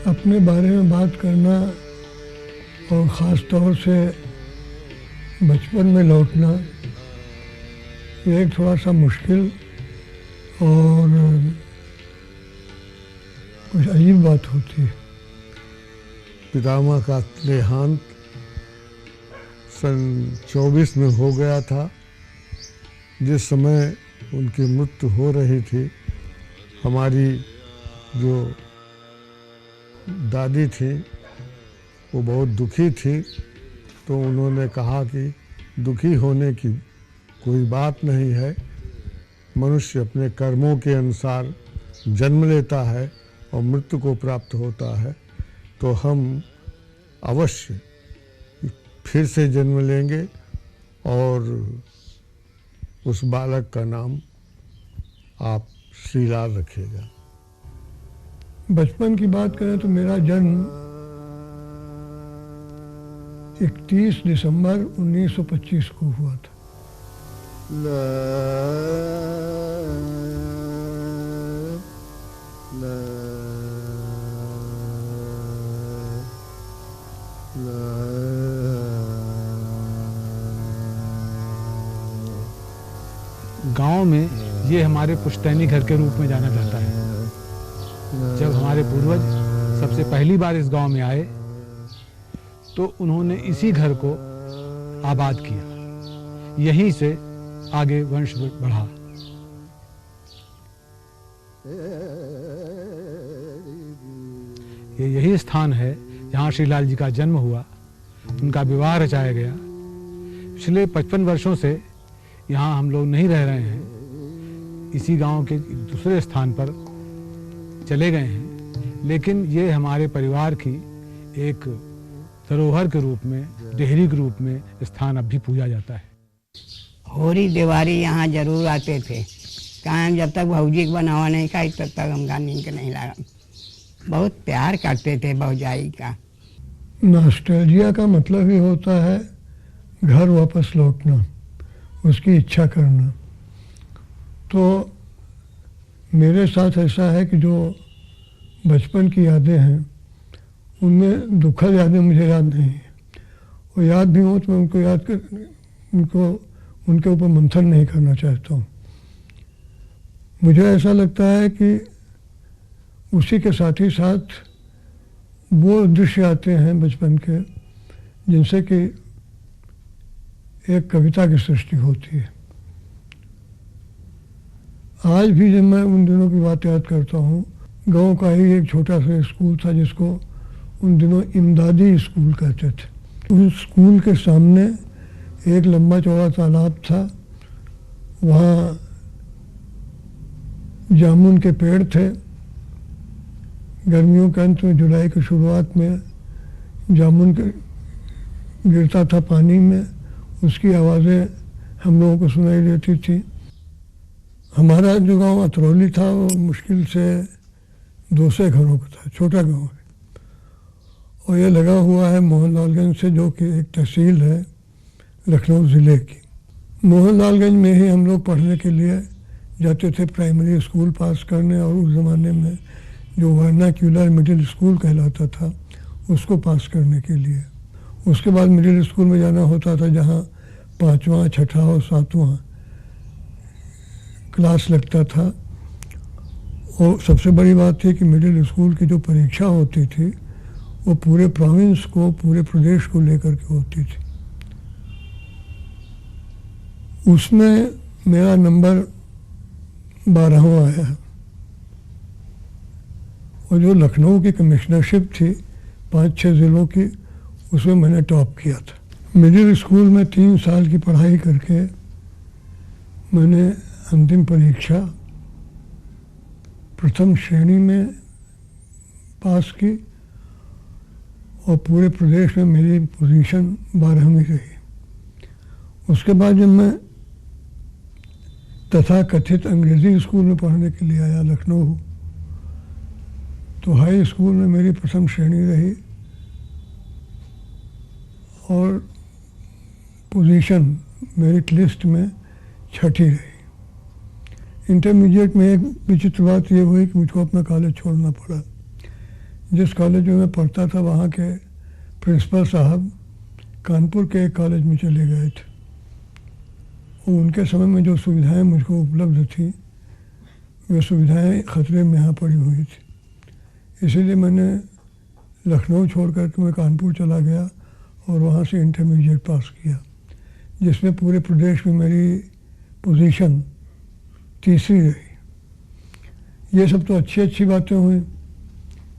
अपने बारे में बात करना और ख़ास तौर से बचपन में लौटना ये एक थोड़ा सा मुश्किल और कुछ अजीब बात होती है। पितामह का देहांत सन 24 में हो गया था। जिस समय उनकी मृत्यु हो रही थी, हमारी जो दादी थी वो बहुत दुखी थी, तो उन्होंने कहा कि दुखी होने की कोई बात नहीं है, मनुष्य अपने कर्मों के अनुसार जन्म लेता है और मृत्यु को प्राप्त होता है, तो हम अवश्य फिर से जन्म लेंगे और उस बालक का नाम आप श्रीलाल रखिएगा। बचपन की बात करें तो मेरा जन्म 31 दिसंबर 1925 को हुआ था। गांव में ये हमारे पुश्तैनी घर के रूप में जाना जाता है। जब हमारे पूर्वज सबसे पहली बार इस गांव में आए तो उन्होंने इसी घर को आबाद किया, यहीं से आगे वंश बढ़ा। ये यही स्थान है जहां श्रीलाल जी का जन्म हुआ, उनका विवाह रचाया गया। पिछले 55 वर्षों से यहाँ हम लोग नहीं रह रहे हैं, इसी गांव के दूसरे स्थान पर चले गए हैं, लेकिन ये हमारे परिवार की एक धरोहर के रूप में, देहरी के रूप में स्थान अब भी पूजा जाता है। होरी देवारी यहाँ जरूर आते थे। कहाँ जब तक भौजी को बनावा नहीं खाई तब तक हमका नींद नहीं लगा। बहुत प्यार करते थे भौजाई का। नॉस्टैल्जिया का मतलब ही होता है घर वापस लौटना, उसकी इच्छा करना। तो मेरे साथ ऐसा है कि जो बचपन की यादें हैं उनमें दुखद यादें मुझे याद नहीं है। वो याद भी हो तो मैं उनको उनके ऊपर मंथन नहीं करना चाहता हूँ। मुझे ऐसा लगता है कि उसी के साथ ही साथ वो दृश्य आते हैं बचपन के जिनसे कि एक कविता की सृष्टि होती है। आज भी जब मैं उन दिनों की बात याद करता हूँ, गांव का ही एक छोटा सा स्कूल था जिसको उन दिनों इमदादी स्कूल कहते थे। उस स्कूल के सामने एक लंबा चौड़ा तालाब था, वहाँ जामुन के पेड़ थे। गर्मियों के अंत में, जुलाई की शुरुआत में जामुन के गिरता था पानी में, उसकी आवाज़ें हम लोगों को सुनाई देती थी। हमारा जो गांव अतरौली था वो मुश्किल से 200 घरों का था, छोटा गांव है, और ये लगा हुआ है मोहनलालगंज से, जो कि एक तहसील है लखनऊ ज़िले की। मोहनलालगंज में ही हम लोग पढ़ने के लिए जाते थे, प्राइमरी स्कूल पास करने, और उस ज़माने में जो वर्नाक्यूलर मिडिल स्कूल कहलाता था उसको पास करने के लिए। उसके बाद मिडिल स्कूल में जाना होता था जहाँ 5वां, 6ठा और 7वां क्लास लगता था। और सबसे बड़ी बात थी कि मिडिल स्कूल की जो परीक्षा होती थी वो पूरे प्रोविंस को, पूरे प्रदेश को लेकर के होती थी। उसमें मेरा नंबर 12वां आया, और जो लखनऊ की कमिश्नरशिप थी 5-6 ज़िलों की, उसमें मैंने टॉप किया था। मिडिल स्कूल में 3 साल की पढ़ाई करके मैंने अंतिम परीक्षा प्रथम श्रेणी में पास की, और पूरे प्रदेश में मेरी पोजीशन 12वीं रही। उसके बाद जब मैं तथा कथित अंग्रेज़ी स्कूल में पढ़ने के लिए आया लखनऊ, तो हाई स्कूल में मेरी प्रथम श्रेणी रही और पोजीशन मेरिट लिस्ट में 6ठी रही। इंटरमीडिएट में एक विचित्र बात ये हुई कि मुझको अपना कॉलेज छोड़ना पड़ा। जिस कॉलेज में मैं पढ़ता था वहाँ के प्रिंसिपल साहब कानपुर के एक कॉलेज में चले गए थे। उनके समय में जो सुविधाएं मुझको उपलब्ध थी वे सुविधाएं खतरे में यहाँ पड़ी हुई थी। इसीलिए मैंने लखनऊ छोड़ करके मैं कानपुर चला गया और वहाँ से इंटरमीडिएट पास किया, जिसमें पूरे प्रदेश में मेरी पोजीशन 3री रही। ये सब तो अच्छी बातें हुई।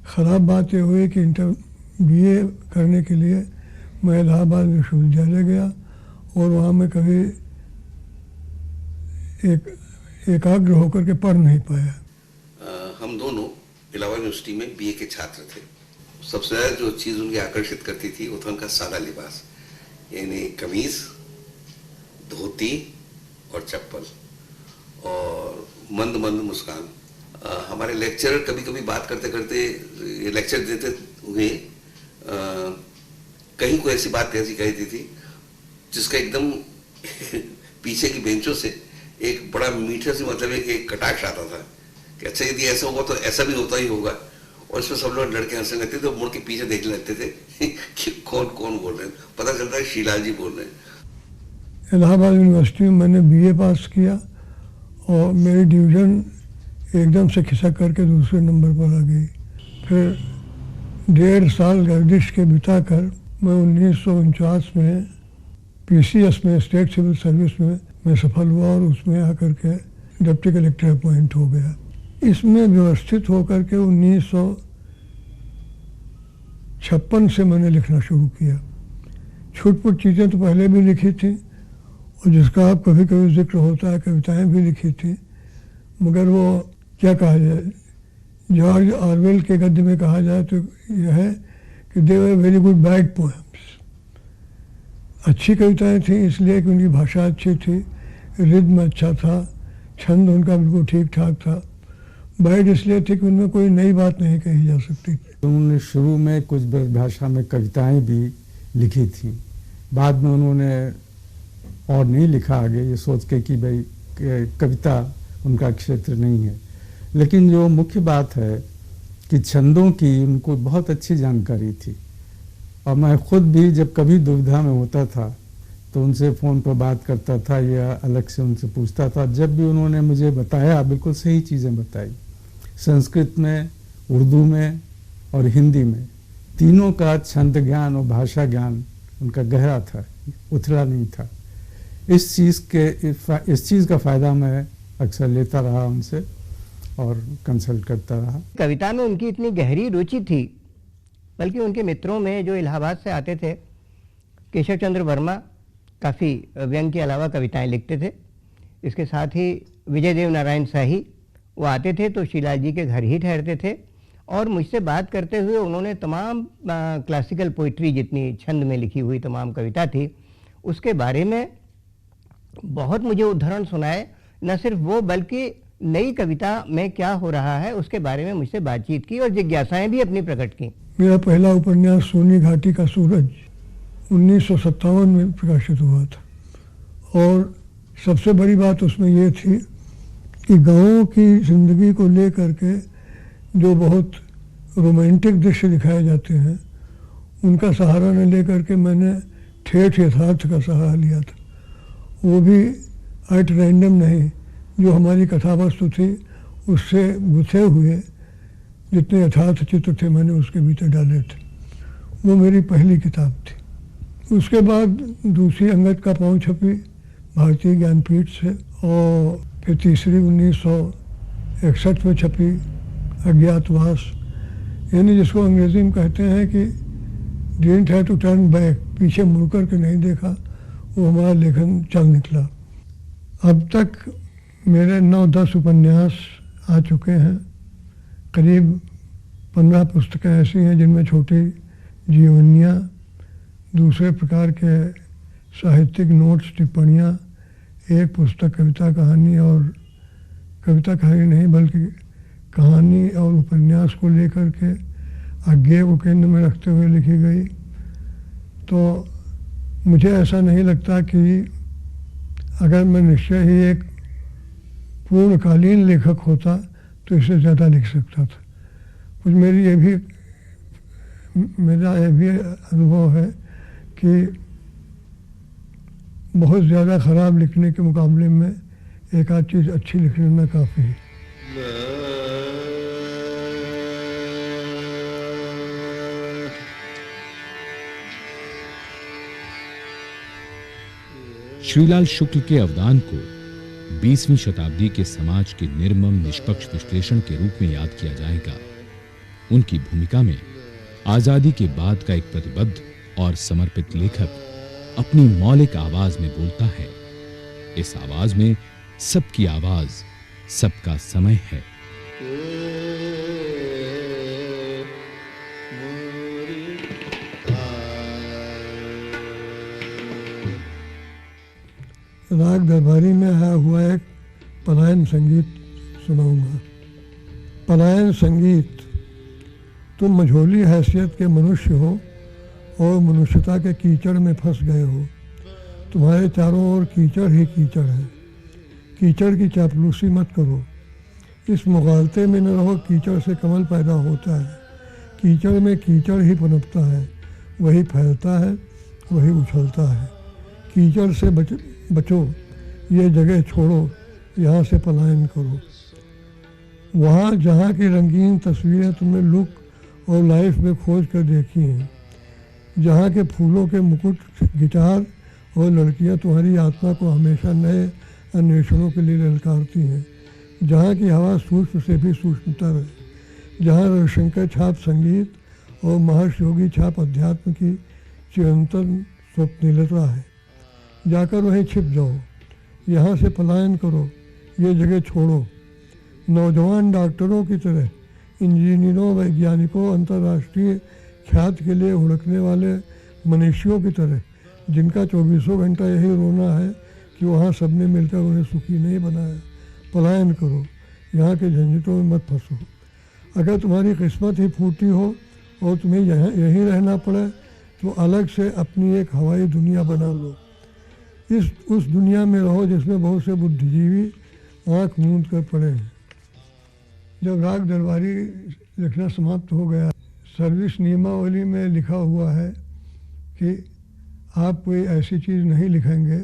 ख़राब बात ये हुई कि BA करने के लिए मैं इलाहाबाद विश्वविद्यालय गया और वहाँ मैं कभी एकाग्र होकर के पढ़ नहीं पाया। हम दोनों इलाहाबाद यूनिवर्सिटी में BA के छात्र थे। सबसे ज़्यादा जो चीज़ उनकी आकर्षित करती थी वो था उनका सादा लिबास, यानी कमीज़, धोती और चप्पल, और मंद मंद मुस्कान। हमारे लेक्चरर कभी कभी बात करते करते, लेक्चर देते हुए कहीं कोई ऐसी बात ऐसी कहती थी जिसका एकदम पीछे की बेंचों से एक बड़ा मीठा सी मतलब एक कटाक्ष आता था कि अच्छा यदि ऐसा होगा तो ऐसा भी होता ही होगा। और इसमें सब लोग लड़के हंसने लगते थे, तो मुड़ के पीछे देखने लगते थे कि कौन कौन बोल रहे हैं। पता चलता है शीलाल जी बोल रहे हैं। इलाहाबाद यूनिवर्सिटी में मैंने BA पास किया और मेरी डिवीज़न एकदम से खिसक करके दूसरे नंबर पर आ गई। फिर 1.5 साल गर्दिश के बिताकर मैं 1949 में PCS में, स्टेट सिविल सर्विस में मैं सफल हुआ और उसमें आकर के डिप्टी कलेक्टर अपॉइंट हो गया। इसमें व्यवस्थित होकर के 1956 से मैंने लिखना शुरू किया। छुटपुट चीज़ें तो पहले भी लिखी थी और जिसका आप कभी कभी जिक्र होता है, कविताएं भी लिखी थी, मगर वो क्या कहा जाए, जॉर्ज ऑरवेल के गद्य में कहा जाए तो यह है कि they were very good bad poems. अच्छी कविताएं थी इसलिए कि उनकी भाषा अच्छी थी, रिद्म अच्छा था, छंद उनका बिल्कुल ठीक ठाक था। बैड इसलिए थी कि उनमें कोई नई बात नहीं कही जा सकती थी। उन्होंने शुरू में कुछ ब्रज भाषा में कविताएं भी लिखी थी, बाद में उन्होंने और नहीं लिखा आगे, ये सोच के कि भाई कविता उनका क्षेत्र नहीं है। लेकिन जो मुख्य बात है कि छंदों की उनको बहुत अच्छी जानकारी थी, और मैं खुद भी जब कभी दुविधा में होता था तो उनसे फ़ोन पर बात करता था या अलग से उनसे पूछता था। जब भी उन्होंने मुझे बताया, बिल्कुल सही चीज़ें बताई, संस्कृत में, उर्दू में और हिंदी में, तीनों का छंद ज्ञान और भाषा ज्ञान उनका गहरा था, उथला नहीं था। इस चीज़ का फ़ायदा मैं अक्सर लेता रहा उनसे और कंसल्ट करता रहा। कविता में उनकी इतनी गहरी रुचि थी, बल्कि उनके मित्रों में जो इलाहाबाद से आते थे, केशव चंद्र वर्मा काफ़ी व्यंग के अलावा कविताएं लिखते थे। इसके साथ ही विजय देव नारायण शाही वो आते थे तो शीलाल जी के घर ही ठहरते थे, और मुझसे बात करते हुए उन्होंने तमाम क्लासिकल पोइट्री जितनी छंद में लिखी हुई तमाम कविता थी उसके बारे में बहुत मुझे उद्धरण सुनाए। न सिर्फ वो बल्कि नई कविता में क्या हो रहा है उसके बारे में मुझसे बातचीत की और जिज्ञासाएं भी अपनी प्रकट की। मेरा पहला उपन्यास सोनी घाटी का सूरज 1957 में प्रकाशित हुआ था, और सबसे बड़ी बात उसमें ये थी कि गाँव की ज़िंदगी को लेकर के जो बहुत रोमांटिक दृश्य दिखाए जाते हैं उनका सहारा न लेकर के मैंने ठेठ यथार्थ का सहारा लिया था, वो भी एट रैंडम नहीं। जो हमारी कथा वस्तु थी उससे गुथे हुए जितने यथार्थ चित्र थे मैंने उसके भीतर डाले थे। वो मेरी पहली किताब थी। उसके बाद दूसरी अंगद का पाँव छपी भारतीय ज्ञानपीठ से, और फिर तीसरी 1961 में छपी अज्ञातवास, यानी जिसको अंग्रेजी में कहते हैं कि didn't have to turn back, पीछे मुड़ कर के नहीं देखा, वो हमारा लेखन चल निकला। अब तक मेरे 9-10 उपन्यास आ चुके हैं, करीब 15 पुस्तकें ऐसी हैं जिनमें छोटी जीवनियाँ, दूसरे प्रकार के साहित्यिक नोट्स, टिप्पणियाँ, एक पुस्तक कविता कहानी, और कविता कहानी नहीं बल्कि कहानी और उपन्यास को लेकर के आज्ञा को केंद्र में रखते हुए लिखी गई। तो मुझे ऐसा नहीं लगता कि अगर मैं निश्चय ही एक पूर्णकालीन लेखक होता तो इससे ज़्यादा लिख सकता था। कुछ मेरा यह भी अनुभव है कि बहुत ज़्यादा ख़राब लिखने के मुकाबले में एक आध चीज़ अच्छी लिख लेना काफ़ी है। श्रीलाल शुक्ल के अवदान को 20वीं शताब्दी के समाज के निर्मम निष्पक्ष विश्लेषण के रूप में याद किया जाएगा। उनकी भूमिका में आजादी के बाद का एक प्रतिबद्ध और समर्पित लेखक अपनी मौलिक आवाज में बोलता है। इस आवाज में सबकी आवाज, सबका समय है। राग दरबारी में आया हुआ एक पलायन संगीत सुनाऊंगा। पलायन संगीत। तुम मझोली हैसियत के मनुष्य हो और मनुष्यता के कीचड़ में फंस गए हो। तुम्हारे चारों ओर कीचड़ ही कीचड़ है। कीचड़ की चापलूसी मत करो। इस मुगालते में न रहो। कीचड़ से कमल पैदा होता है। कीचड़ में कीचड़ ही पनपता है, वही फैलता है, वही उछलता है। कीचड़ से बचो, ये जगह छोड़ो, यहाँ से पलायन करो। वहाँ जहाँ की रंगीन तस्वीरें तुमने लुक और लाइफ में खोज कर देखी हैं, जहाँ के फूलों के मुकुट, गिटार और लड़कियाँ तुम्हारी आत्मा को हमेशा नए अन्वेषणों के लिए ललकारती हैं, जहाँ की हवा सूक्ष्म से भी सूक्ष्मतर है, जहाँ रविशंकर छाप संगीत और महर्षि योगी छाप अध्यात्म की चिरंतन स्वप्निलता है। जाकर वहीं छिप जाओ, यहाँ से पलायन करो, ये जगह छोड़ो। नौजवान डॉक्टरों की तरह, इंजीनियरों, वैज्ञानिकों, अंतर्राष्ट्रीय ख्यात के लिए हुड़कने वाले मनुष्यों की तरह, जिनका 24 घंटा यही रोना है कि वहाँ सबने मिलकर उन्हें सुखी नहीं बनाया। पलायन करो, यहाँ के झंझटों में मत फंसो। अगर तुम्हारी किस्मत ही फूटी हो और तुम्हें यहीं रहना पड़े तो अलग से अपनी एक हवाई दुनिया बना लो। उस दुनिया में रहो जिसमें बहुत से बुद्धिजीवी आँख मूंद कर पड़े हैं। जब राग दरबारी लिखना समाप्त हो गया, सर्विस नियमावली में लिखा हुआ है कि आप कोई ऐसी चीज़ नहीं लिखेंगे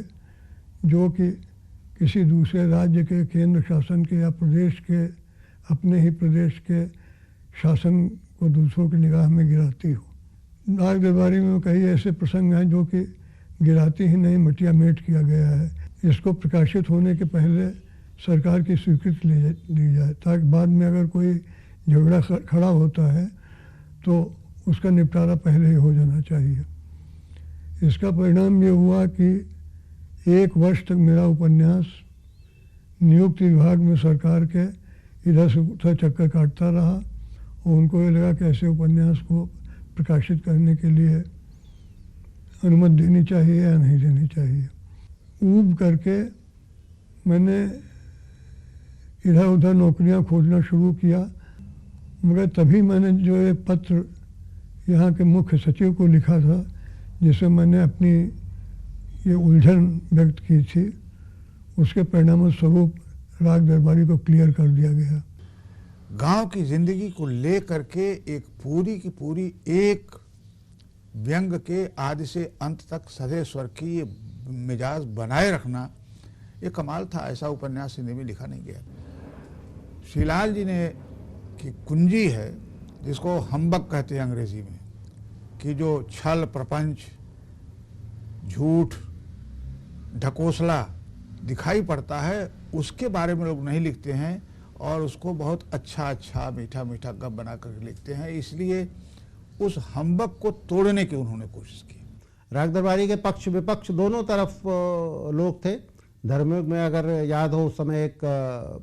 जो कि किसी दूसरे राज्य के, केंद्र शासन के या प्रदेश के, अपने ही प्रदेश के शासन को दूसरों की निगाह में गिराती हो। राग दरबारी में कई ऐसे प्रसंग हैं जो कि गिराती ही नहीं मटिया मेट किया गया है। इसको प्रकाशित होने के पहले सरकार की स्वीकृति ली जाए ताकि बाद में अगर कोई झगड़ा खड़ा होता है तो उसका निपटारा पहले ही हो जाना चाहिए। इसका परिणाम ये हुआ कि 1 वर्ष तक मेरा उपन्यास नियुक्ति विभाग में सरकार के इधर से उधर चक्कर काटता रहा और उनको ये लगा कि ऐसे उपन्यास को प्रकाशित करने के लिए अनुमति देनी चाहिए या नहीं देनी चाहिए। ऊब करके मैंने इधर उधर नौकरियां खोजना शुरू किया, मगर तभी मैंने जो एक पत्र यहाँ के मुख्य सचिव को लिखा था जिसमें मैंने अपनी ये उलझन व्यक्त की थी, उसके परिणाम स्वरूप राग दरबारी को क्लियर कर दिया गया। गांव की जिंदगी को ले करके एक पूरी की पूरी एक व्यंग के आदि से अंत तक सधे स्वर की ये मिजाज बनाए रखना ये कमाल था। ऐसा उपन्यास हिंदी में लिखा नहीं गया। श्रीलाल जी ने की कुंजी है जिसको हम्बक कहते हैं अंग्रेजी में, कि जो छल प्रपंच झूठ ढकोसला दिखाई पड़ता है उसके बारे में लोग नहीं लिखते हैं और उसको बहुत अच्छा मीठा मीठा गप बना कर लिखते हैं। इसलिए उस हम्बक को तोड़ने की उन्होंने कोशिश की। राग दरबारी के पक्ष विपक्ष दोनों तरफ लोग थे। धर्मयुग में अगर याद हो उस समय एक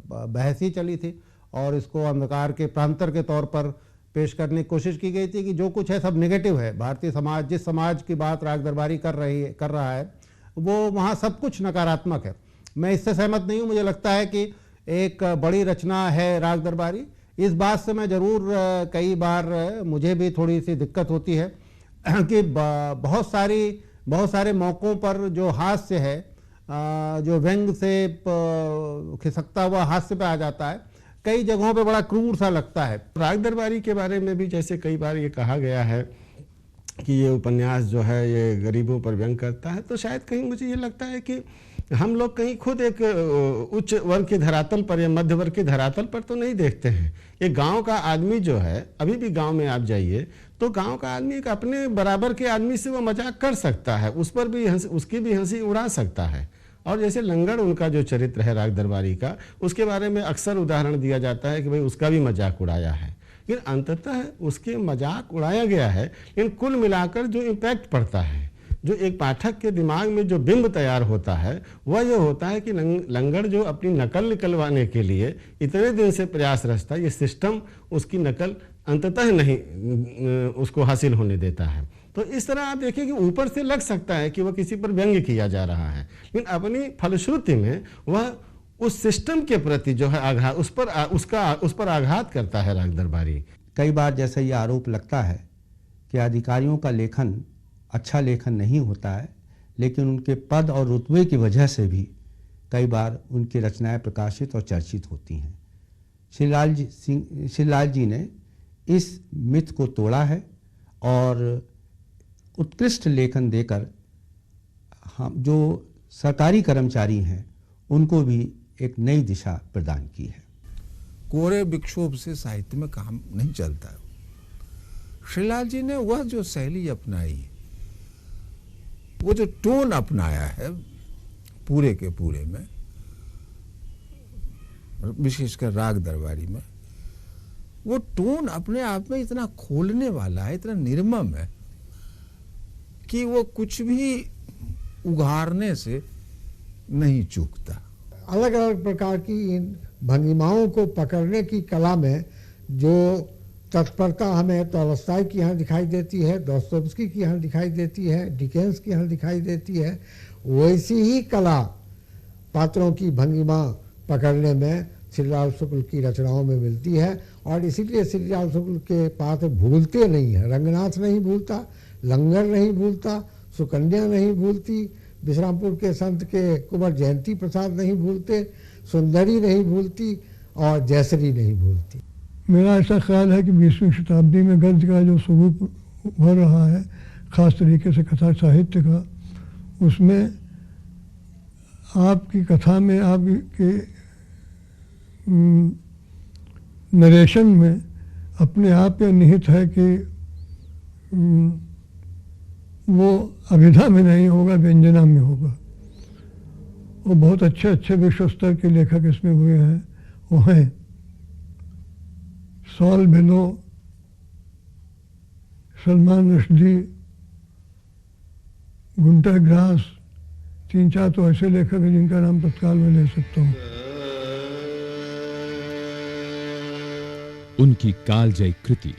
बहस ही चली थी और इसको अंधकार के प्रांतर के तौर पर पेश करने की कोशिश की गई थी कि जो कुछ है सब नेगेटिव है। भारतीय समाज जिस समाज की बात राग दरबारी कर रहा है वो वहाँ सब कुछ नकारात्मक है। मैं इससे सहमत नहीं हूँ। मुझे लगता है कि एक बड़ी रचना है राग दरबारी। इस बात से मैं ज़रूर कई बार मुझे भी थोड़ी सी दिक्कत होती है कि बहुत सारे मौक़ों पर जो हास्य है, जो व्यंग से खिसकता हुआ हास्य पे आ जाता है, कई जगहों पे बड़ा क्रूर सा लगता है। राग दरबारी के बारे में भी जैसे कई बार ये कहा गया है कि ये उपन्यास जो है ये गरीबों पर व्यंग करता है, तो शायद कहीं मुझे ये लगता है कि हम लोग कहीं खुद एक उच्च वर्ग के धरातल पर या मध्य वर्ग के धरातल पर तो नहीं देखते हैं। ये गांव का आदमी जो है, अभी भी गांव में आप जाइए तो गांव का आदमी एक अपने बराबर के आदमी से वो मजाक कर सकता है, उस पर भी उसकी भी हंसी उड़ा सकता है। और जैसे लंगड़ उनका जो चरित्र है राग दरबारी का, उसके बारे में अक्सर उदाहरण दिया जाता है कि भाई उसका भी मजाक उड़ाया है, लेकिन अंततः उसके मजाक उड़ाया गया है, लेकिन कुल मिलाकर जो इम्पैक्ट पड़ता है, जो एक पाठक के दिमाग में जो बिंब तैयार होता है वह ये होता है कि लंगड़ जो अपनी नकल निकलवाने के लिए इतने दिन से प्रयासरत था, ये सिस्टम उसकी नकल अंततः नहीं उसको हासिल होने देता है। तो इस तरह आप देखिए कि ऊपर से लग सकता है कि वह किसी पर व्यंग्य किया जा रहा है, लेकिन अपनी फलश्रुति में वह उस सिस्टम के प्रति जो है आघात, उस पर आघात करता है राग दरबारी। कई बार जैसा ये आरोप लगता है कि अधिकारियों का लेखन अच्छा लेखन नहीं होता है, लेकिन उनके पद और रुतबे की वजह से भी कई बार उनकी रचनाएं प्रकाशित और चर्चित होती हैं। श्रीलाल जी ने इस मिथ को तोड़ा है और उत्कृष्ट लेखन देकर हम जो सरकारी कर्मचारी हैं उनको भी एक नई दिशा प्रदान की है। कोरे विक्षोभ से साहित्य में काम नहीं चलता। श्रीलाल जी ने वह जो शैली अपनाई, वो जो टोन अपनाया है पूरे के पूरे में, विशेषकर राग दरबारी में, वो टोन अपने आप में इतना खोलने वाला है, इतना निर्मम है कि वो कुछ भी उघाड़ने से नहीं चूकता। अलग अलग प्रकार की इन भंगिमाओं को पकड़ने की कला में जो तत्परता हमें टॉलस्टॉय की यहाँ दिखाई देती है, दोस्तोव्स्की की यहाँ दिखाई देती है, डिकेंस की यहाँ दिखाई देती है, वैसी ही कला पात्रों की भंगिमा पकड़ने में श्रीलाल शुक्ल की रचनाओं में मिलती है। और इसीलिए श्रीलाल शुक्ल के पात्र भूलते नहीं हैं। रंगनाथ नहीं भूलता, लंगर नहीं भूलता, सुकन्या नहीं भूलती, विश्रामपुर के संत के कुंवर जयंती प्रसाद नहीं भूलते, सुंदरी नहीं भूलती और जयश्री नहीं भूलती। मेरा ऐसा ख्याल है कि 20वीं शताब्दी में गद्य का जो स्वरूप उभर रहा है, ख़ास तरीके से कथा साहित्य का, उसमें आपकी कथा में, आपके नरेशन में अपने आप पे निहित है कि वो अभिधा में नहीं होगा, व्यंजना में होगा। वो बहुत अच्छे अच्छे विश्व स्तर के लेखक इसमें हुए हैं। वो हैं सॉल बेलो, सलमान रश्दी, गुंटर ग्रास, 3-4 तो ऐसे लेखक हैं जिनका नाम तत्काल में ले सकता हूँ। उनकी कालजयी कृति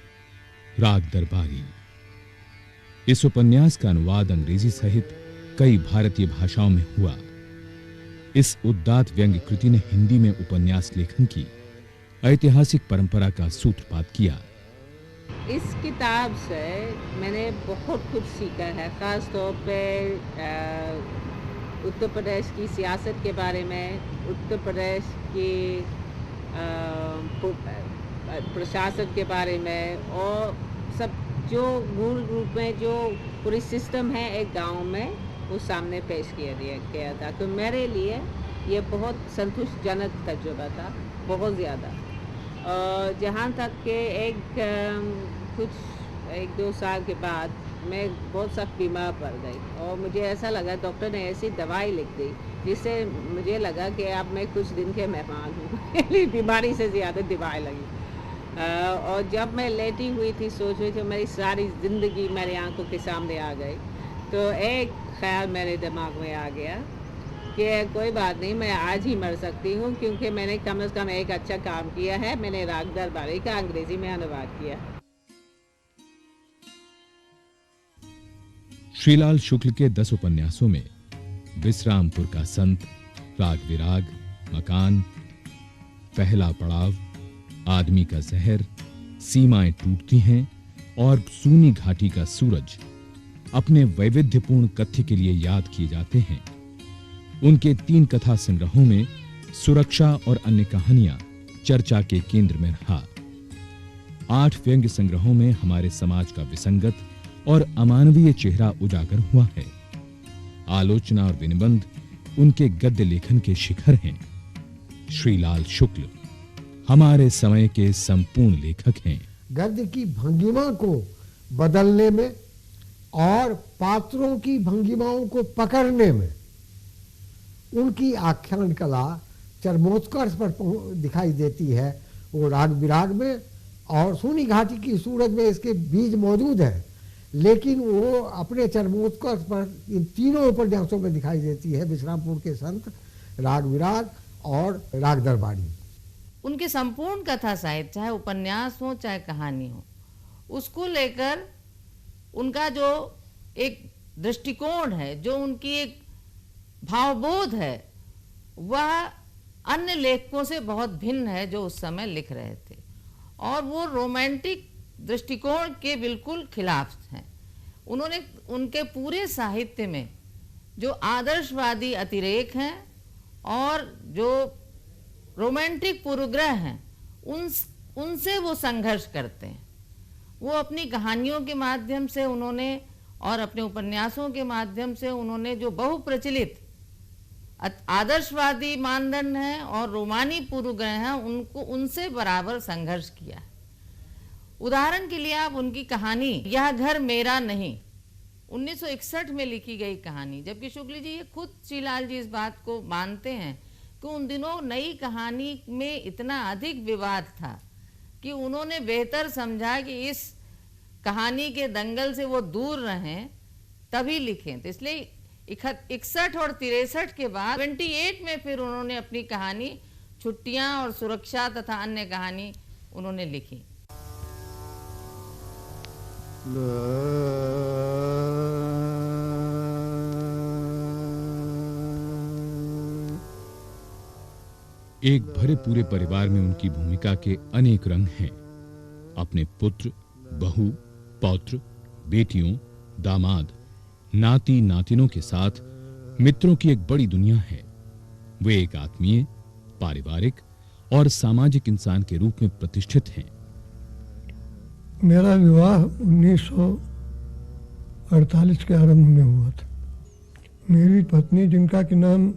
राग दरबारी। इस उपन्यास का अनुवाद अंग्रेजी सहित कई भारतीय भाषाओं में हुआ। इस उद्दात व्यंग्य कृति ने हिंदी में उपन्यास लेखन की ऐतिहासिक परंपरा का सूत्रपात किया। इस किताब से मैंने बहुत कुछ सीखा है, ख़ास तौर पे उत्तर प्रदेश की सियासत के बारे में, उत्तर प्रदेश की प्रशासन के बारे में, और सब जो मूल रूप में जो पूरी सिस्टम है एक गांव में, वो सामने पेश किया गया था। तो मेरे लिए ये बहुत संतुष्टजनक तजुर्बा था, बहुत ज़्यादा। जहाँ तक कि कुछ 1-2 साल के बाद मैं बहुत सख्त बीमार पड़ गई, और मुझे ऐसा लगा, डॉक्टर ने ऐसी दवाई लिख दी जिससे मुझे लगा कि अब मैं कुछ दिन के मेहमान हूँ। बीमारी से ज़्यादा दवाई लगी। और जब मैं लेटी हुई थी, सोच रही थी, मेरी सारी ज़िंदगी मेरी आंखों के सामने आ गई। तो एक ख्याल मेरे दिमाग में आ गया कि कोई बात नहीं, मैं आज ही मर सकती हूँ, क्योंकि मैंने कम से कम एक अच्छा काम किया है, मैंने राग दरबारी का अंग्रेजी में अनुवाद किया। श्रीलाल शुक्ल के 10 उपन्यासों में विश्रामपुर का संत, राग विराग, मकान, पहला पड़ाव, आदमी का जहर, सीमाएं टूटती हैं और सूनी घाटी का सूरज अपने वैविध्यपूर्ण कथ्य के लिए याद किए जाते हैं। उनके 3 कथा संग्रहों में सुरक्षा और अन्य कहानियां चर्चा के केंद्र में रहा। 8 व्यंग्य संग्रहों में हमारे समाज का विसंगत और अमानवीय चेहरा उजागर हुआ है। आलोचना और विनिबंध उनके गद्य लेखन के शिखर हैं। श्रीलाल शुक्ल हमारे समय के संपूर्ण लेखक हैं। गद्य की भंगिमा को बदलने में और पात्रों की भंगिमाओं को पकड़ने में उनकी आख्यान कला चरमोत्कर्ष पर दिखाई देती है। वो राग विराग में और सूनी घाटी की सूरज में इसके बीज मौजूद है, लेकिन वो अपने चरमोत्कर्ष पर इन तीनों उपन्यासों में दिखाई देती है, विश्रामपुर के संत, राग विराग और राग दरबारी। उनके संपूर्ण कथा साहित्य, चाहे उपन्यास हो चाहे कहानी हो, उसको लेकर उनका जो एक दृष्टिकोण है, जो उनकी एक भावबोध है, वह अन्य लेखकों से बहुत भिन्न है जो उस समय लिख रहे थे, और वो रोमांटिक दृष्टिकोण के बिल्कुल खिलाफ हैं। उन्होंने उनके पूरे साहित्य में जो आदर्शवादी अतिरेक हैं और जो रोमांटिक पूर्वग्रह हैं, उनसे वो संघर्ष करते हैं। वो अपनी कहानियों के माध्यम से उन्होंने और अपने उपन्यासों के माध्यम से उन्होंने जो बहुप्रचलित आदर्शवादी मानदंड हैं और रोमानी पूर्वग्रह हैं, उनसे बराबर संघर्ष किया है। उदाहरण के लिए आप उनकी कहानी यह घर मेरा नहीं, 1961 में लिखी गई कहानी, जबकि शुक्ल जी ये खुद श्रीलाल जी इस बात को मानते हैं कि उन दिनों नई कहानी में इतना अधिक विवाद था कि उन्होंने बेहतर समझा कि इस कहानी के दंगल से वो दूर रहें, तभी लिखें। तो इसलिए 61 और 63 के बाद 28 में फिर उन्होंने अपनी कहानी छुट्टियां और सुरक्षा तथा अन्य कहानी उन्होंने लिखी। एक भरे पूरे परिवार में उनकी भूमिका के अनेक रंग हैं। अपने पुत्र, बहू, पौत्र, बेटियों, दामाद, नाती नातिनों के साथ मित्रों की एक बड़ी दुनिया है। वे एक आत्मीय, पारिवारिक और सामाजिक इंसान के रूप में प्रतिष्ठित हैं। मेरा विवाह 1948 के आरंभ में हुआ था। मेरी पत्नी, जिनका कि नाम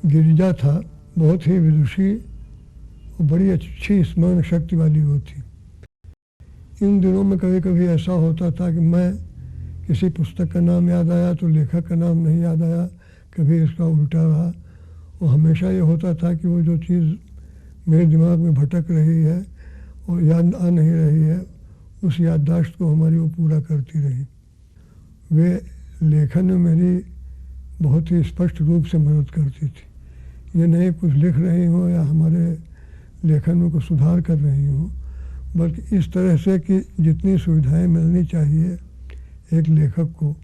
गिरिजा था, बहुत ही विदुषी और बड़ी अच्छी स्मरण शक्ति वाली होती। इन दिनों में कभी कभी ऐसा होता था कि मैं किसी पुस्तक का नाम याद आया तो लेखक का नाम नहीं याद आया, कभी इसका उल्टा रहा। वो हमेशा ये होता था कि वो जो चीज़ मेरे दिमाग में भटक रही है और याद आ नहीं रही है, उस याददाश्त को हमारी वो पूरा करती रही। वे लेखन में मेरी बहुत ही स्पष्ट रूप से मदद करती थी। ये नहीं कुछ लिख रही हो या हमारे लेखन में कुछ सुधार कर रही हो, बल्कि इस तरह से कि जितनी सुविधाएं मिलनी चाहिए एक लेखक को,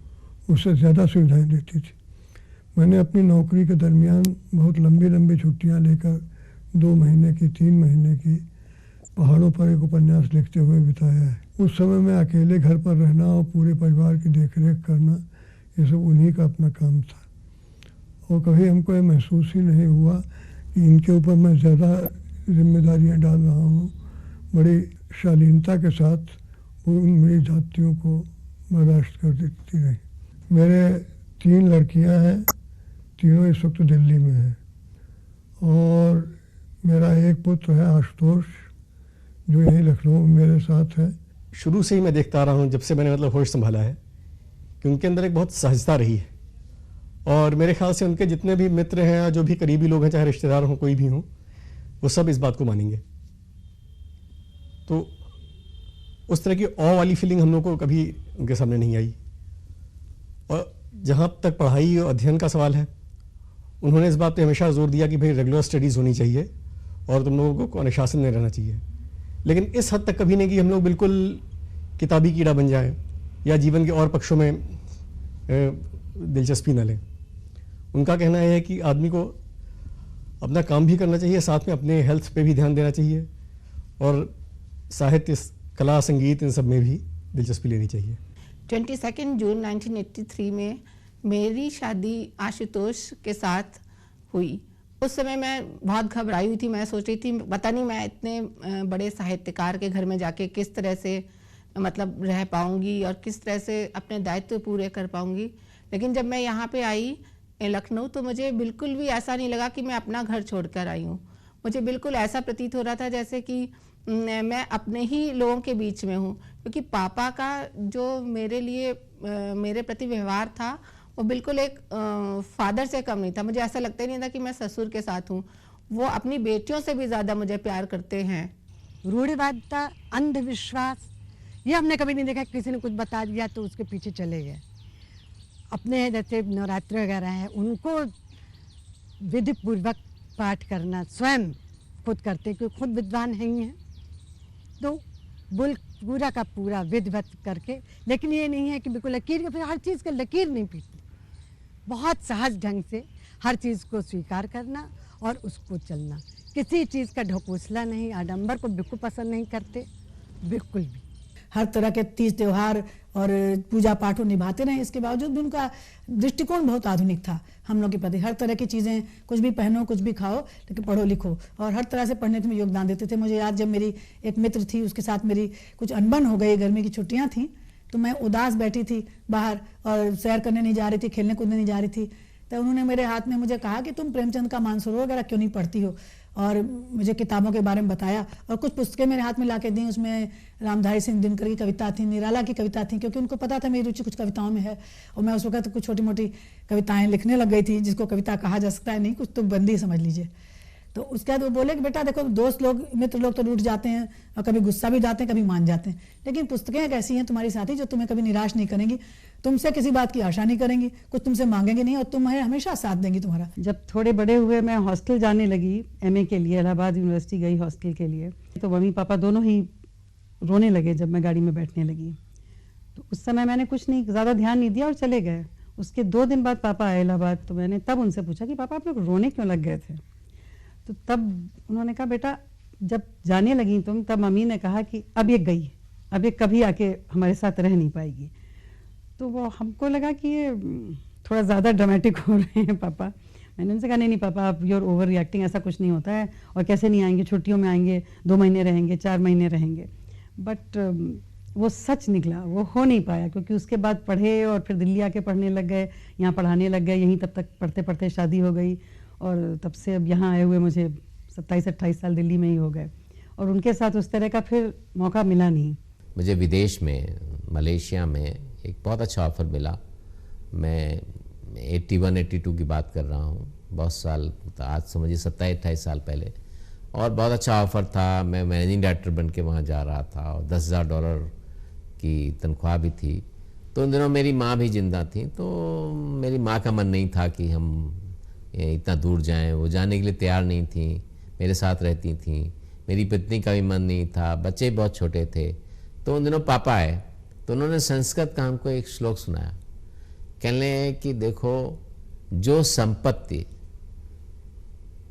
उससे ज़्यादा सुविधाएं देती थी। मैंने अपनी नौकरी के दरमियान बहुत लंबी लंबी छुट्टियां लेकर 2 महीने की, 3 महीने की पहाड़ों पर एक उपन्यास लिखते हुए बिताया है। उस समय में अकेले घर पर रहना और पूरे परिवार की देखरेख करना, ये सब उन्हीं का अपना काम था। और कभी हमको ये महसूस ही नहीं हुआ कि इनके ऊपर मैं ज़्यादा जिम्मेदारियां डाल रहा हूँ। बड़ी शालीनता के साथ उन मेरी जातियों को बर्दाश्त कर देती रही। मेरे 3 लड़कियां हैं, तीनों इस वक्त दिल्ली में हैं, और मेरा एक पुत्र है आशुतोष, जो यहीं लखनऊ में मेरे साथ है। शुरू से ही मैं देखता आ रहा हूँ, जब से मैंने मतलब होश संभाला है, कि उनके अंदर एक बहुत सहजता रही है। और मेरे ख्याल से उनके जितने भी मित्र हैं या जो भी करीबी लोग हैं, चाहे रिश्तेदार हों कोई भी हों, वो सब इस बात को मानेंगे। तो उस तरह की ऑ वाली फीलिंग हम लोग को कभी उनके सामने नहीं आई। और जहाँ तक पढ़ाई और अध्ययन का सवाल है, उन्होंने इस बात पे हमेशा जोर दिया कि भाई रेगुलर स्टडीज़ होनी चाहिए और तुम लोगों को अनुशासन में रहना चाहिए। लेकिन इस हद तक कभी नहीं कि हम लोग बिल्कुल किताबी कीड़ा बन जाएं या जीवन के और पक्षों में दिलचस्पी न लें। उनका कहना है कि आदमी को अपना काम भी करना चाहिए, साथ में अपने हेल्थ पे भी ध्यान देना चाहिए, और साहित्य, कला, संगीत, इन सब में भी दिलचस्पी लेनी चाहिए। 22 जून 1983 में मेरी शादी आशुतोष के साथ हुई। उस समय मैं बहुत घबराई हुई थी। मैं सोच रही थी पता नहीं मैं इतने बड़े साहित्यकार के घर में जाके किस तरह से मतलब रह पाऊंगी और किस तरह से अपने दायित्व पूरे कर पाऊंगी। लेकिन जब मैं यहाँ पे आई लखनऊ, तो मुझे बिल्कुल भी ऐसा नहीं लगा कि मैं अपना घर छोड़कर आई हूँ। मुझे बिल्कुल ऐसा प्रतीत हो रहा था जैसे कि मैं अपने ही लोगों के बीच में हूँ, क्योंकि पापा का जो मेरे लिए मेरे प्रति व्यवहार था वो बिल्कुल एक फादर से कम नहीं था। मुझे ऐसा लगता ही नहीं था कि मैं ससुर के साथ हूँ। वो अपनी बेटियों से भी ज़्यादा मुझे प्यार करते हैं। रूढ़िवादिता, अंधविश्वास, ये हमने कभी नहीं देखा। किसी ने कुछ बता दिया तो उसके पीछे चले गए। अपने जैसे नवरात्र वगैरह हैं, उनको विधि पूर्वक पाठ करना स्वयं खुद करते, क्योंकि खुद विद्वान नहीं हैं, तो बुल पूरा का पूरा विधिवत करके। लेकिन ये नहीं है कि बिल्कुल लकीर, फिर हर चीज़ का लकीर नहीं पीटती, बहुत सहज ढंग से हर चीज़ को स्वीकार करना और उसको चलना। किसी चीज़ का ढकोसला नहीं, आडंबर को बिल्कुल पसंद नहीं करते, बिल्कुल भी। हर तरह के तीज त्यौहार और पूजा पाठ को निभाते रहे। इसके बावजूद भी उनका दृष्टिकोण बहुत आधुनिक था हम लोग के प्रति। हर तरह की चीज़ें, कुछ भी पहनो, कुछ भी खाओ, लेकिन पढ़ो लिखो, और हर तरह से पढ़ने में योगदान देते थे। मुझे याद, जब मेरी एक मित्र थी, उसके साथ मेरी कुछ अनबन हो गई, गर्मी की छुट्टियाँ थी, तो मैं उदास बैठी थी बाहर और सैर करने नहीं जा रही थी, खेलने कूदने नहीं जा रही थी। तो उन्होंने मेरे हाथ में मुझे कहा कि तुम प्रेमचंद का मानसरोवर वगैरह क्यों नहीं पढ़ती हो, और मुझे किताबों के बारे में बताया और कुछ पुस्तकें मेरे हाथ में ला के दी। उसमें रामधारी सिंह दिनकर की कविता थी, निराला की कविता थी, क्योंकि उनको पता था मेरी रुचि कुछ कविताओं में है। और मैं उस वक्त कुछ छोटी मोटी कविताएं लिखने लग गई थी, जिसको कविता कहा जा सकता है नहीं, कुछ तो बंदी समझ लीजिए। तो उसके बाद वो बोले कि बेटा देखो, दोस्त लोग, मित्र लोग तो रूठ जाते हैं और कभी गुस्सा भी जाते हैं, कभी मान जाते हैं, लेकिन पुस्तकें एक ऐसी हैं तुम्हारी साथी जो तुम्हें कभी निराश नहीं करेंगी, तुमसे किसी बात की आशा नहीं करेंगी, कुछ तुमसे मांगेंगी नहीं और तुम्हें हमेशा साथ देंगी तुम्हारा। जब थोड़े बड़े हुए, मैं हॉस्टल जाने लगी एमए के लिए, इलाहाबाद यूनिवर्सिटी गई हॉस्टल के लिए, तो मम्मी पापा दोनों ही रोने लगे जब मैं गाड़ी में बैठने लगी। तो उस समय मैंने कुछ नहीं, ज़्यादा ध्यान नहीं दिया और चले गए। उसके 2 दिन बाद पापा आए इलाहाबाद, तो मैंने तब उनसे पूछा कि पापा आप लोग रोने क्यों लग गए थे। तो तब उन्होंने कहा, बेटा जब जाने लगी तुम, तब मम्मी ने कहा कि अब ये गई, अब ये कभी आके हमारे साथ रह नहीं पाएगी। तो वो हमको लगा कि ये थोड़ा ज़्यादा ड्रामेटिक हो रहे हैं पापा। मैंने उनसे कहा नहीं पापा, आप यू आर ओवर रिएक्टिंग, ऐसा कुछ नहीं होता है, और कैसे नहीं आएंगे, छुट्टियों में आएंगे, 2 महीने रहेंगे, 4 महीने रहेंगे। बट वो सच निकला, वो हो नहीं पाया, क्योंकि उसके बाद पढ़े और फिर दिल्ली आके पढ़ने लग गए, यहाँ पढ़ाने लग गए, यहीं तब तक पढ़ते पढ़ते शादी हो गई, और तब से अब यहाँ आए हुए मुझे 27-28 साल दिल्ली में ही हो गए, और उनके साथ उस तरह का फिर मौका मिला नहीं। मुझे विदेश में, मलेशिया में एक बहुत अच्छा ऑफ़र मिला। मैं 81-82 की बात कर रहा हूँ, बहुत साल, आज समझिए 27-28 साल पहले। और बहुत अच्छा ऑफ़र था, मैं मैनेजिंग डायरेक्टर बन के वहाँ जा रहा था और $10,000 की तनख्वाह भी थी। तो उन दिनों मेरी माँ भी जिंदा थी, तो मेरी माँ का मन नहीं था कि हम इतना दूर जाएं, वो जाने के लिए तैयार नहीं थी, मेरे साथ रहती थी। मेरी पत्नी का भी मन नहीं था, बच्चे बहुत छोटे थे। तो उन दिनों पापा आए, तो उन्होंने संस्कृत का हमको एक श्लोक सुनाया। कहने कि देखो, जो संपत्ति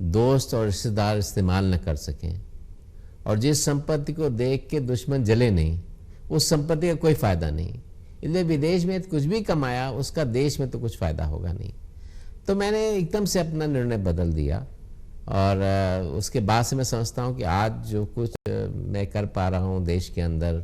दोस्त और रिश्तेदार इस्तेमाल न कर सकें और जिस संपत्ति को देख के दुश्मन जले नहीं, उस संपत्ति का कोई फ़ायदा नहीं। इसलिए विदेश में कुछ भी कमाया, उसका देश में तो कुछ फ़ायदा होगा नहीं। तो मैंने एकदम से अपना निर्णय बदल दिया और उसके बाद से मैं समझता हूँ कि आज जो कुछ मैं कर पा रहा हूँ देश के अंदर,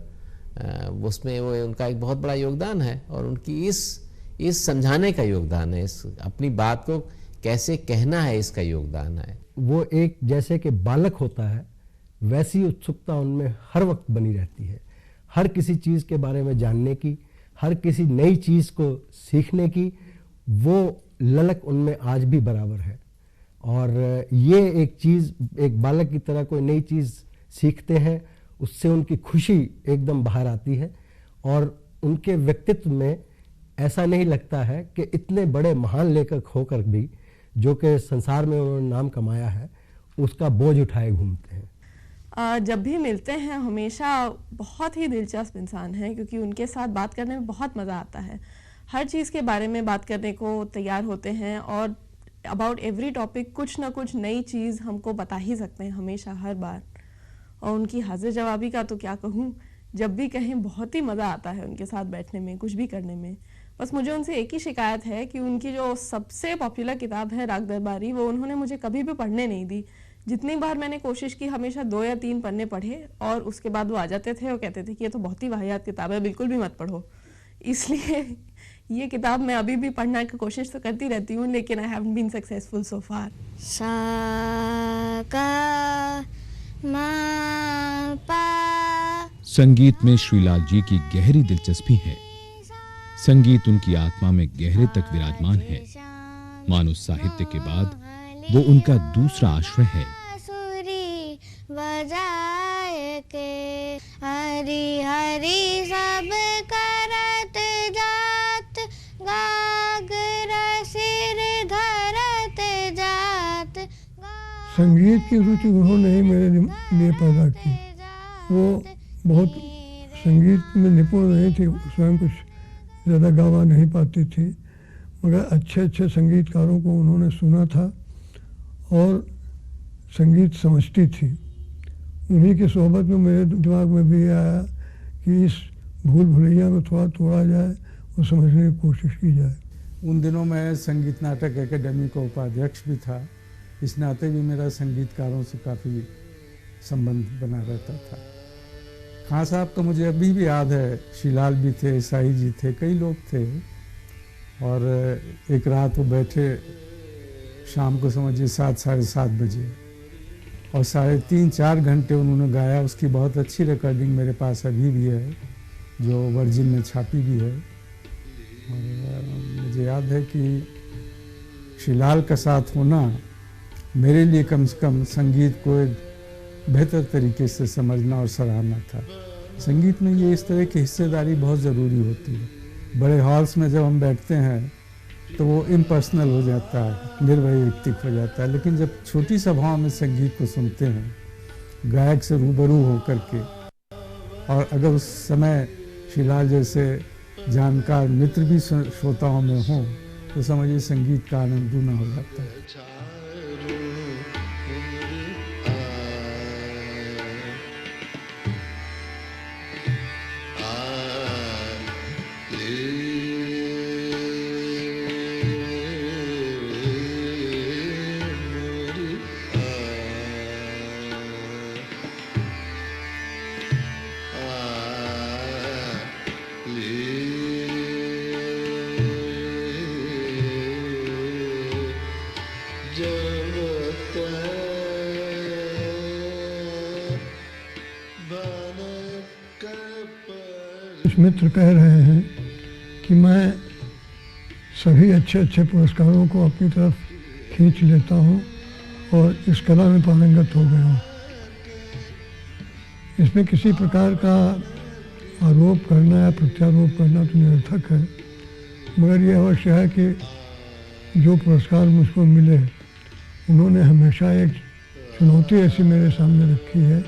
उसमें वो उनका एक बहुत बड़ा योगदान है और उनकी इस समझाने का योगदान है, इस अपनी बात को कैसे कहना है इसका योगदान है। वो एक जैसे कि बालक होता है, वैसी उत्सुकता उनमें हर वक्त बनी रहती है, हर किसी चीज़ के बारे में जानने की, हर किसी नई चीज़ को सीखने की, वो ललक उनमें आज भी बराबर है। और ये एक चीज़, एक बालक की तरह कोई नई चीज़ सीखते हैं, उससे उनकी खुशी एकदम बाहर आती है और उनके व्यक्तित्व में ऐसा नहीं लगता है कि इतने बड़े महान लेखक होकर भी, जो कि संसार में उन्होंने नाम कमाया है, उसका बोझ उठाए घूमते हैं। जब भी मिलते हैं हमेशा बहुत ही दिलचस्प इंसान हैं, क्योंकि उनके साथ बात करने में बहुत मज़ा आता है। हर चीज़ के बारे में बात करने को तैयार होते हैं और अबाउट एवरी टॉपिक कुछ ना कुछ नई चीज़ हमको बता ही सकते हैं हमेशा, हर बार। और उनकी हाजिर जवाबी का तो क्या कहूँ, जब भी कहें बहुत ही मज़ा आता है उनके साथ बैठने में, कुछ भी करने में। बस मुझे उनसे एक ही शिकायत है कि उनकी जो सबसे पॉपुलर किताब है राग दरबारी, वो उन्होंने मुझे कभी भी पढ़ने नहीं दी। जितनी बार मैंने कोशिश की, हमेशा 2 या 3 पन्ने पढ़े और उसके बाद वो आ जाते थे और कहते थे कि ये तो बहुत ही वाहियात किताब है, बिल्कुल भी मत पढ़ो। इसलिए ये किताब मैं अभी भी पढ़ने की कोशिश तो करती रहती हूँ, लेकिन I haven't been successful so far. संगीत में श्रीलाल जी की गहरी दिलचस्पी है। संगीत उनकी आत्मा में गहरे तक विराजमान है। मानो साहित्य के बाद वो उनका दूसरा आश्रय है। बजाए के हरी हरी सब करत जात, गागरा सिर धरत जात। संगीत की रुचि उन्होंने ही मेरे लिए पैदा की। वो बहुत संगीत में निपुण नहीं थी, स्वयं कुछ ज़्यादा गावा नहीं पाती थी, मगर अच्छे अच्छे संगीतकारों को उन्होंने सुना था और संगीत समझती थी। उन्हीं की सोहबत में मेरे दिमाग में भी आया कि इस भूल भुलैया को थोड़ा तोड़ा जाए और समझने की कोशिश की जाए। उन दिनों मैं संगीत नाटक एकेडमी का उपाध्यक्ष भी था, इस नाते भी मेरा संगीतकारों से काफ़ी संबंध बना रहता था। खां साहब तो मुझे अभी भी याद है, श्रीलाल भी थे, साई जी थे, कई लोग थे। और एक रात वो बैठे, शाम को समझिए 7 साढ़े 7 बजे, और 3.5-4 घंटे उन्होंने गाया। उसकी बहुत अच्छी रिकॉर्डिंग मेरे पास अभी भी है, जो वर्जिन में छापी भी है। और मुझे याद है कि श्रीलाल का साथ होना मेरे लिए कम से कम संगीत को एक बेहतर तरीके से समझना और सराहना था। संगीत में ये इस तरह की हिस्सेदारी बहुत ज़रूरी होती है। बड़े हॉल्स में जब हम बैठते हैं तो वो इम्पर्सनल हो जाता है, निर्वैयक्तिक हो जाता है, लेकिन जब छोटी सभाओं में संगीत को सुनते हैं गायक से रूबरू होकर के, और अगर उस समय श्रीलाल जैसे जानकार मित्र भी श्रोताओं में हों, तो समझिए संगीत का आनंद दूना हो जाता है। मित्र कह रहे हैं कि मैं सभी अच्छे अच्छे पुरस्कारों को अपनी तरफ खींच लेता हूँ और इस कला में पारंगत हो गया हूँ। इसमें किसी प्रकार का आरोप करना या प्रत्यारोप करना तो निरर्थक है, मगर ये अवश्य है कि जो पुरस्कार मुझको मिले उन्होंने हमेशा एक चुनौती ऐसी मेरे सामने रखी है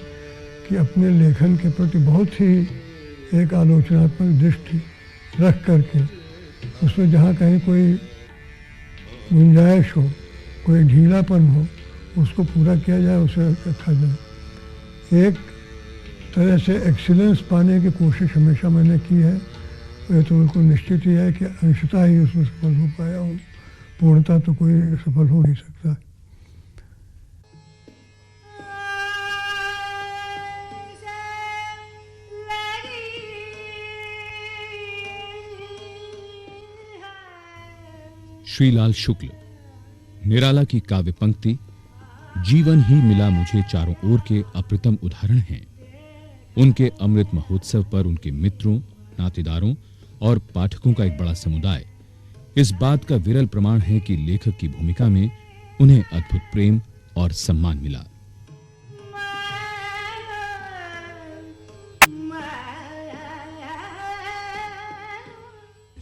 कि अपने लेखन के प्रति बहुत ही एक आलोचनात्मक दृष्टि रख करके उसमें जहाँ कहीं कोई गुंजाइश हो, कोई ढीलापन हो, उसको पूरा किया जाए, उसे रखा जाए। एक तरह से एक्सीलेंस पाने की कोशिश हमेशा मैंने की है। ये तो बिल्कुल निश्चित ही है कि अंशतः ही उसमें सफल हो पाया हूँ, पूर्णतः तो कोई सफल हो नहीं सकता। श्रीलाल शुक्ल, निराला की काव्य पंक्ति जीवन ही मिला मुझे चारों ओर के अप्रतिम उदाहरण हैं। उनके अमृत महोत्सव पर उनके मित्रों, नातेदारों और पाठकों का एक बड़ा समुदाय इस बात का विरल प्रमाण है कि लेखक की भूमिका में उन्हें अद्भुत प्रेम और सम्मान मिला।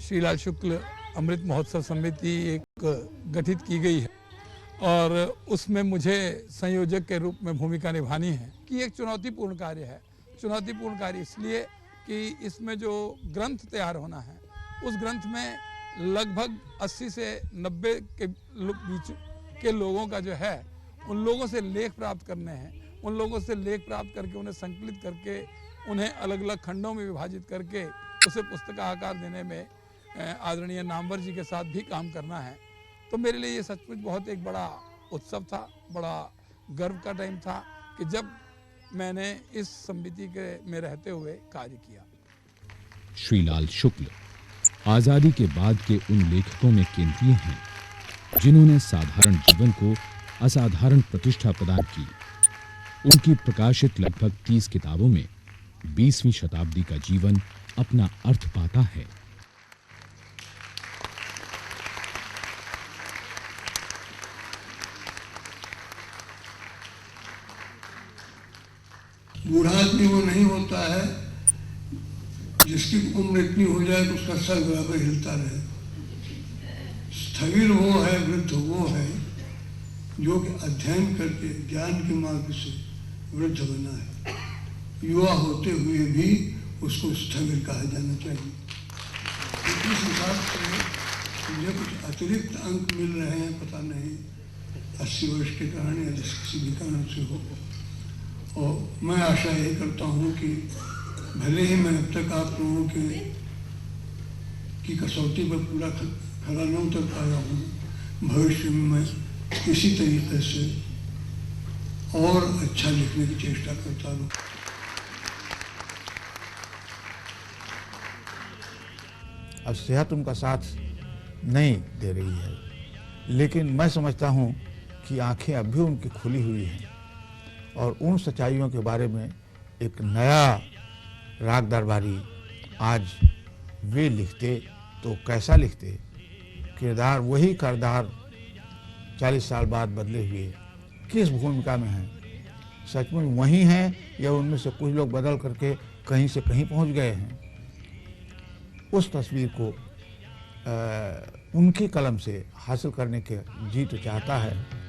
श्रीलाल शुक्ल अमृत महोत्सव समिति एक गठित की गई है और उसमें मुझे संयोजक के रूप में भूमिका निभानी है कि एक चुनौतीपूर्ण कार्य है। चुनौतीपूर्ण कार्य इसलिए कि इसमें जो ग्रंथ तैयार होना है उस ग्रंथ में लगभग 80 से 90 के बीच के लोगों का जो है उन लोगों से लेख प्राप्त करने हैं। उन लोगों से लेख प्राप्त करके उन्हें संकलित करके उन्हें अलग अलग खंडों में विभाजित करके उसे पुस्तक का आकार देने में आदरणीय नामवर जी के साथ भी काम करना है। तो मेरे लिए ये सचमुच बहुत एक बड़ा उत्सव था, बड़ा गर्व का टाइम था कि जब मैंने इस समिति के में रहते हुए कार्य किया। श्रीलाल शुक्ल आजादी के बाद के उन लेखकों में केंद्रीय हैं जिन्होंने साधारण जीवन को असाधारण प्रतिष्ठा प्रदान की। उनकी प्रकाशित लगभग 30 किताबों में 20वीं शताब्दी का जीवन अपना अर्थ पाता है। बूढ़ा आदमी वो नहीं होता है जिसकी उम्र इतनी हो जाए कि उसका सर बराबर हिलता रहे। स्थविर वो है, वृद्ध वो है जो कि अध्ययन करके ज्ञान के मार्ग से वृद्ध बना है। युवा होते हुए भी उसको स्थविर कहा जाना चाहिए। इस हिसाब से मुझे कुछ अतिरिक्त अंक मिल रहे हैं, पता नहीं 80 वर्ष के कारण या किसी भी कारण से हो। और मैं आशा यही करता हूँ कि भले ही मैं अब तक आप लोगों की कसौटी पर पूरा खरा न उतर पाया हूँ, भविष्य में मैं इसी तरीके से और अच्छा लिखने की चेष्टा करता रहूँ। अब सेहत उनका साथ नहीं दे रही है, लेकिन मैं समझता हूँ कि आंखें अब भी उनकी खुली हुई हैं और उन सच्चाइयों के बारे में एक नया राग दरबारी आज वे लिखते तो कैसा लिखते। किरदार वही किरदार 40 साल बाद बदले हुए किस भूमिका में हैं, सचमुच वही हैं या उनमें से कुछ लोग बदल करके कहीं से कहीं पहुंच गए हैं। उस तस्वीर को उनकी कलम से हासिल करने के जी तो चाहता है।